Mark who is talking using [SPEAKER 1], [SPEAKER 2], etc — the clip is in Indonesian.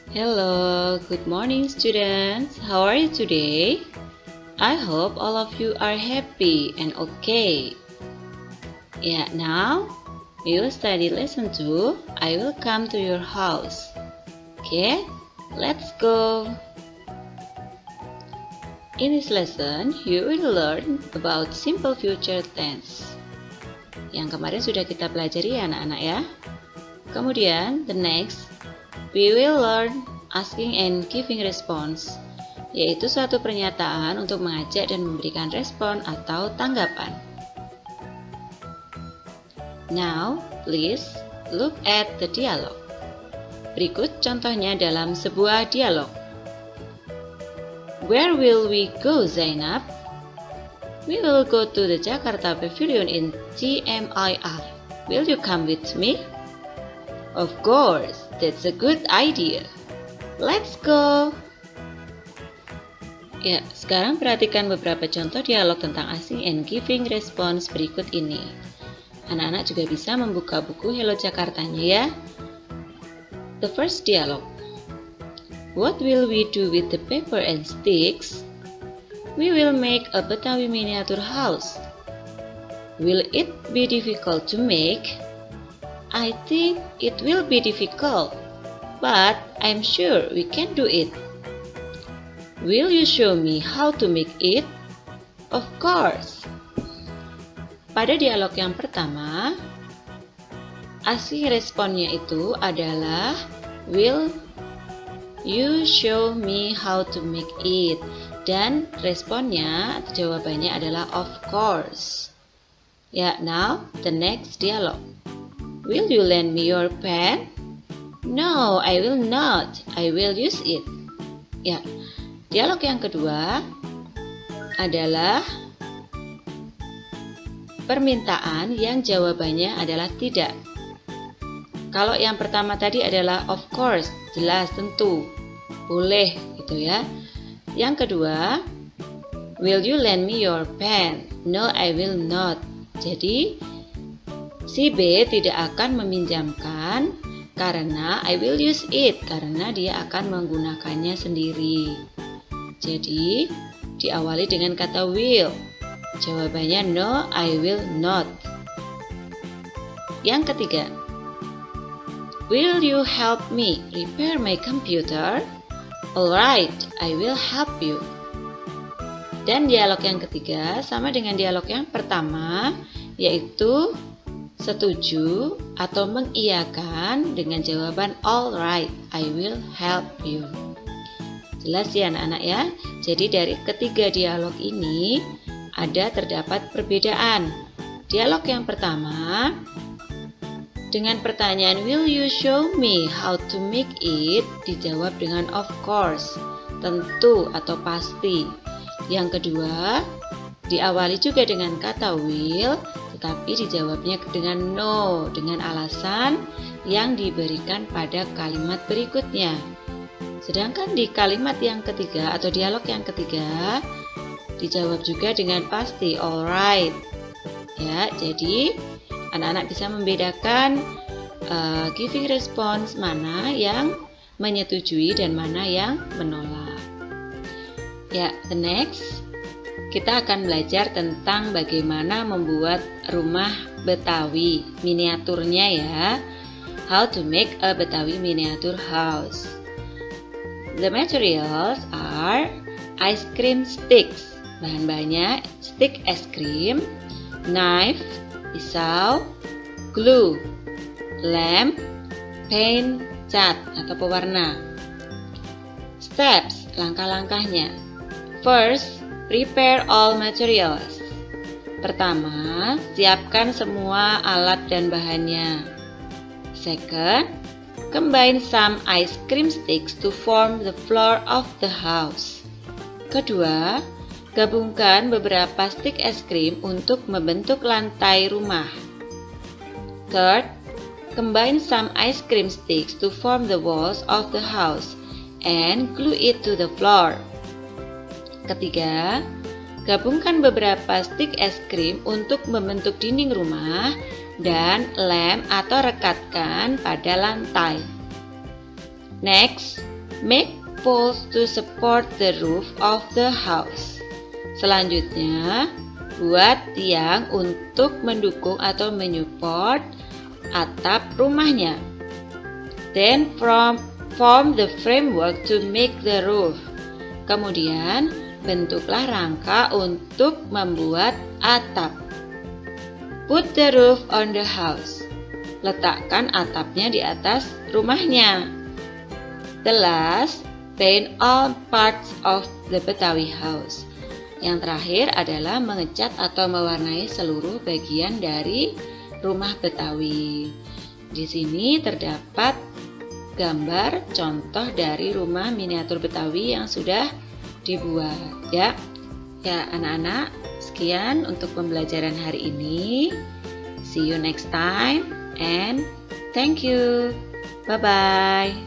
[SPEAKER 1] Hello, good morning students. How are you today? I hope all of you are happy and okay. Now we will study lesson 2. I will come to your house. Okay, let's go. In this lesson, you will learn about simple future tense. Yang kemarin sudah kita pelajari ya anak-anak ya. Kemudian, the next, we will learn asking and giving response, yaitu suatu pernyataan untuk mengajak dan memberikan respon atau tanggapan. Now, please look at the dialogue. Berikut contohnya dalam sebuah dialog. Where will we go, Zainab? We will go to the Jakarta Pavilion in TMIR. Will you come with me? Of course, that's a good idea. Let's go. Ya, sekarang perhatikan beberapa contoh dialog tentang asking and giving response berikut ini. Anak-anak juga bisa membuka buku Hello Jakartanya ya. The first dialogue. What will we do with the paper and sticks? We will make a Betawi miniature house. Will it be difficult to make? I think it will be difficult, but I'm sure we can do it. Will you show me how to make it? Of course. Pada dialog yang pertama, asking responnya itu adalah will you show me how to make it? Dan responnya atau jawabannya adalah of course. Now the next dialogue. Will you lend me your pen? No, I will not. I will use it. Dialog yang kedua adalah permintaan yang jawabannya adalah tidak. Kalau yang pertama tadi adalah of course, jelas, tentu, boleh gitu ya. Yang kedua, will you lend me your pen? No, I will not. Jadi si B tidak akan meminjamkan karena I will use it, karena dia akan menggunakannya sendiri. Jadi diawali dengan kata will. Jawabannya no, I will not. Yang ketiga, will you help me repair my computer? Alright, I will help you. Dan dialog yang ketiga sama dengan dialog yang pertama, yaitu setuju atau mengiyakan dengan jawaban alright, I will help you. Jelas ya anak-anak ya. Jadi dari ketiga dialog ini terdapat perbedaan. Dialog yang pertama dengan pertanyaan will you show me how to make it dijawab dengan of course, tentu atau pasti. Yang kedua diawali juga dengan kata will, tetapi dijawabnya dengan no, dengan alasan yang diberikan pada kalimat berikutnya. Sedangkan di kalimat yang ketiga atau dialog yang ketiga dijawab juga dengan pasti, alright. Jadi anak-anak bisa membedakan giving response mana yang menyetujui dan mana yang menolak. The next, kita akan belajar tentang bagaimana membuat rumah Betawi miniaturnya ya. How to make a Betawi miniature house. The materials are ice cream sticks. Bahan-bahannya stick es krim, knife, pisau, glue, lamp, paint, cat atau pewarna. Steps, langkah-langkahnya. First, prepare all materials. Pertama, siapkan semua alat dan bahannya. Second, combine some ice cream sticks to form the floor of the house. Kedua, gabungkan beberapa stik es krim untuk membentuk lantai rumah. Third, combine some ice cream sticks to form the walls of the house and glue it to the floor. Ketiga, gabungkan beberapa stik es krim untuk membentuk dinding rumah dan lem atau rekatkan pada lantai. Next, Make poles to support the roof of the house. Selanjutnya, buat tiang untuk mendukung atau menyupport atap rumahnya. Then form the framework to make the roof. Kemudian, bentuklah rangka untuk membuat atap. Put the roof on the house. Letakkan atapnya di atas rumahnya. The last, paint all parts of the Betawi house. Yang terakhir adalah mengecat atau mewarnai seluruh bagian dari rumah Betawi. Di sini terdapat gambar contoh dari rumah miniatur Betawi yang sudah dibuat ya. Ya anak-anak, sekian untuk pembelajaran hari ini. See you next time and thank you. Bye bye.